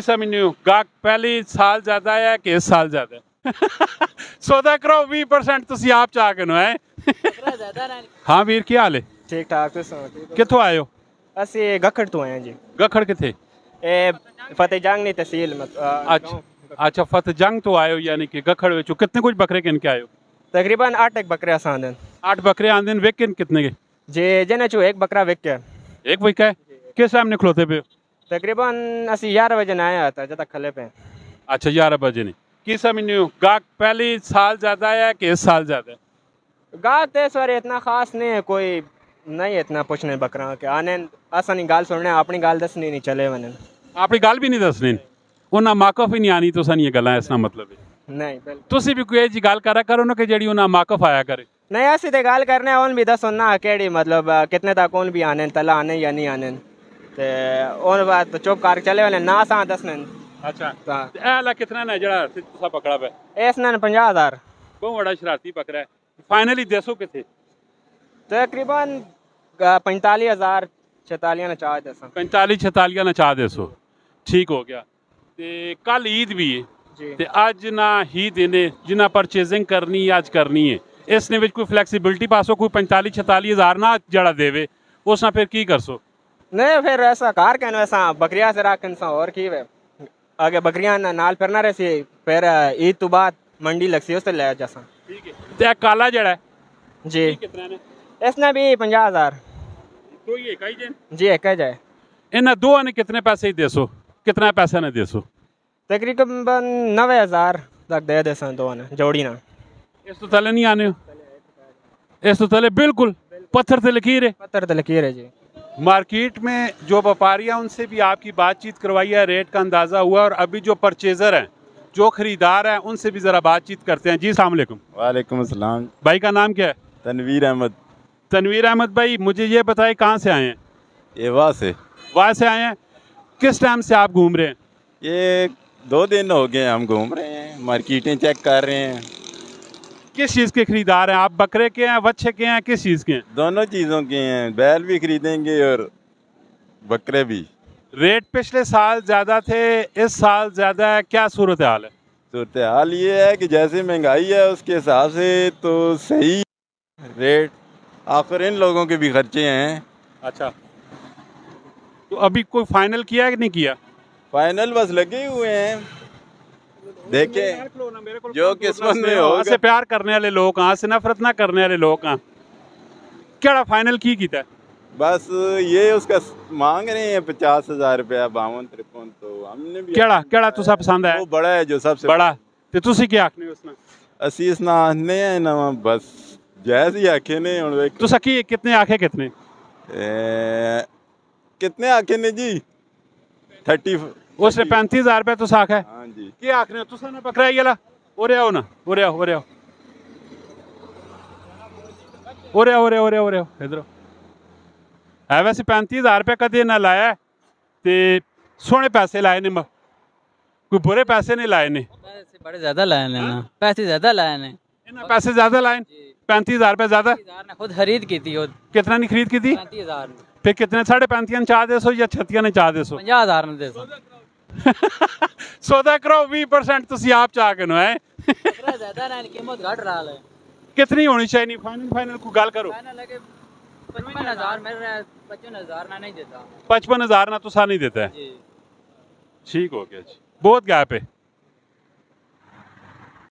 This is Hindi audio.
ਸਮਝਿਓ ਗਾਹਕ ਪਹਿਲੀ ਸਾਲ ਜ਼ਿਆਦਾ ਹੈ ਕਿ ਇਸ ਸਾਲ ਜ਼ਿਆਦਾ ਹੈ ਸੌਦਾ ਕਰਾਓ 20% ਤੁਸੀਂ ਆਪ ਚਾਹ ਕੇ ਨੂੰ ਹੈ ਹਾਂ ਵੀਰ ਕੀ ਹਾਲ ਹੈ ਠੀਕ ਠਾਕ ਤੁਸੀਂ ਸੁਣਾਓ ਕਿੱਥੋਂ ਆਏ ਹੋ ਅਸੀਂ ਗੱਖੜ ਤੋਂ ਆਏ ਹਾਂ ਜੀ गखड़ किथे ਇਹ ਫਤਿਹ ਜੰਗ ਦੀ ਤਹਿਸੀਲ अच्छा अच्छा फतेह जंग तो आए हो यानी कि गखड़ विचों कितने कुछ बकरे किन के आए हो तकरीबन 8 एक बकरे आसान हैं 8 बकरे आंदे ने वेक कितने के जी जिन्हें चो एक बकरा विक गया एक विका है किस टाइम ने खलोते पे हो तकरीबन ਅਸੀਂ 11 ਵਜੇ ਆਇਆ था जब तक खले पे अच्छा 11 बजे ने की समझने हो गाहक पहली साल ज्यादा है कि इस साल ज्यादा है गाहक तो इस बार इतना खास नहीं है कोई नहीं इतना पूछने बकरा के आने असा नहीं गाल सुनने अपनी गाल दसनी नहीं चले मैंने ਆਪਣੀ ਗੱਲ ਵੀ ਨਹੀਂ ਦੱਸਣੀ ਉਹਨਾਂ ਮਾਕਫ ਹੀ ਨਹੀਂ ਆਣੀ ਤੁਸਾਂ ਦੀਆਂ ਗੱਲਾਂ ਇਸ ਦਾ ਮਤਲਬ ਹੈ नहीं बिल्कुल ਤੁਸੀਂ ਵੀ ਕੋਈ ਜੀ ਗੱਲ ਕਰਾ ਕਰੋ ਨਾ ਕਿ ਜਿਹੜੀ ਉਹਨਾਂ ਮਾਕਫ ਆਇਆ ਕਰੇ नहीं ऐसी तो गाल करने उन भी दस सुनना केड़ी मतलब कितने तक कौन भी आने तला आने या नहीं आने ते उन बात तो चुप कर चले वाले ना सा दसने ਅੱਛਾ हाँ ਤੇ ਇਹ ਲਾ ਕਿਤਨਾ ਨੇ ਜਿਹੜਾ ਤੁਸੀਂ ਪਕੜਾ ਪਿਆ इसने 50,000 ਬਹੁਤ ਬੜਾ ਸ਼ਰਾਰਤੀ ਬੱਕਰਾ ਹੈ ਫਾਈਨਲੀ ਦੱਸੋ ਕਿੱਥੇ तकरीबन 45,000 46 ने चाह दसा 45 46 ਨਾ ਚਾਹ ਦੇਸੋ ਠੀਕ ਹੋ ਗਿਆ ਤੇ ਕੱਲ ਈਦ ਵੀ ਹੈ जी ਤੇ ਅੱਜ ਨਾ ਹੀ ਦਿਨੇ ਜਿੰਨਾ ਪਰਚੇਜ਼ਿੰਗ ਕਰਨੀ ਹੈ ਅੱਜ ਕਰਨੀ ਹੈ ਇਸ ਨੇ ਵਿੱਚ ਕੋਈ ਫਲੈਕਸੀਬਿਲਿਟੀ ਪਾਸੋ ਕੋਈ 45 46 ਹਜ਼ਾਰ ਨਾ ਜਿਹੜਾ ਦੇਵੇ ਉਸ ਨਾਲ ਫਿਰ ਕੀ ਕਰਸੋ नहीं फिर ऐसा कार के ऐसा बकरिया से रखन सा और की वे आगे बकरियां नाल फिर ना रसी फिर ईद तो बाद मंडी लगसी उससे ले जैसा ਠੀਕ ਹੈ ਤੇ ਇਹ ਕਾਲਾ ਜਿਹੜਾ ਹੈ जी ਇਹ ਕਿਤਨਾ ਨੇ इसने भी 50,000 ਕੋਈ ਇੱਕ ਹੀ ਜੇ जी एक जाए ਇਹਨਾਂ ਦੋਵਾਂ ਨੇ ਕਿਤਨੇ ਪੈਸੇ ਹੀ ਦੇਸੋ ਕਿਤਨਾ ਪੈਸਾ ਨੇ ਦੇਸੋ तकरीबन 90,000 तक दे सन दो ने जोड़ी ना ਇਸ ਤੋਂ ਥੱਲੇ ਨਹੀਂ ਆਨੇ ਹੋ ਇਸ ਤੋਂ ਥੱਲੇ ਬਿਲकुल पत्थर से लकीर है पत्थर तो लकीर है जी मार्केट में जो व्यापारी हैं उनसे भी आपकी बातचीत करवाई है रेट का अंदाज़ा हुआ और अभी जो परचेज़र हैं जो ख़रीदार हैं उनसे भी ज़रा बातचीत करते हैं जी अस्सलाम वालेकुम वालेकुम अस्सलाम। भाई का नाम क्या है तनवीर अहमद। तनवीर अहमद भाई मुझे ये बताएं कहाँ से आए हैं एवा से। वहाँ से आए हैं किस टाइम से आप घूम रहे हैं ये 2 दिन हो गए हम घूम रहे हैं मार्केटें चेक कर रहे हैं। किस चीज़ के ख़रीदार हैं आप बकरे के हैं बच्चे के हैं किस चीज़ के हैं दोनों चीज़ों के हैं बैल भी खरीदेंगे और बकरे भी। रेट पिछले साल ज़्यादा थे इस साल ज़्यादा है क्या सूरत हाल है सूरत हाल ये है कि जैसे महंगाई है उसके हिसाब से तो सही रेट आखिर इन लोगों के भी खर्चे हैं। अच्छा तो अभी कोई फाइनल किया है कि नहीं किया फाइनल बस लगे हुए हैं देखें जो किस्मत में हाँ से होगा। प्यार करने वाले लोग हाँ से नफरत ना करने वाले लोग हाँ केड़ा फाइनल की कीता बस ये उसका मांग रहे हैं 50,000 रुपया 52-53 तो हमने भी केड़ा केड़ा तुसा पसंद है वो बड़ा है जो सबसे बड़ा ते तुसी क्या आखने उसना ਅਸੀਂ ਇਸ ਨਾਲ ਆਨੇ ਆ ਨਾ ਬਸ ਜਾਇਜ਼ ਹੀ ਆਖੇ ਨੇ ਹੁਣ ਵੇਖ तुसा की कितने आखे कितने कितने आखे ने जी 30 उसने 35,000 रुपया तुसा आखा है हाँ जी की आखने तुसा ने पकड़ा ये ला ओरे आओ ना ओरे आओ ओरे आओ ओरे आओ ओरे ओरे ओरे इधर है वैसे 35,000 रुपया कदे ना लाया ते सोने पैसे लाए ने कोई बुरे पैसे नहीं लाए ने पैसे बड़े ज्यादा लाए ने ना पैसे ज्यादा लाए ने इन्हें पैसे ज्यादा लाए 35,000 रुपया ज्यादा 30,000 ने खुद खरीद की थी खुद कितना नहीं खरीद की थी 35,000 ने फिर कितने 35.5 चाह दे सो या 36 ने चाह दे सो 50,000 ने दे सो सौदा करो 20% तुसी आप चाह के नो है बकरा ज्यादा ना कीमत घट रहा है कितनी होनी चाहिए फाइनल फाइनल को गाल करो मैंने लगे 55,000 मिल रहा है 55,000 ना नहीं देता 55,000 ना तुसा नहीं देता है जी ठीक हो गया जी बहुत गैप है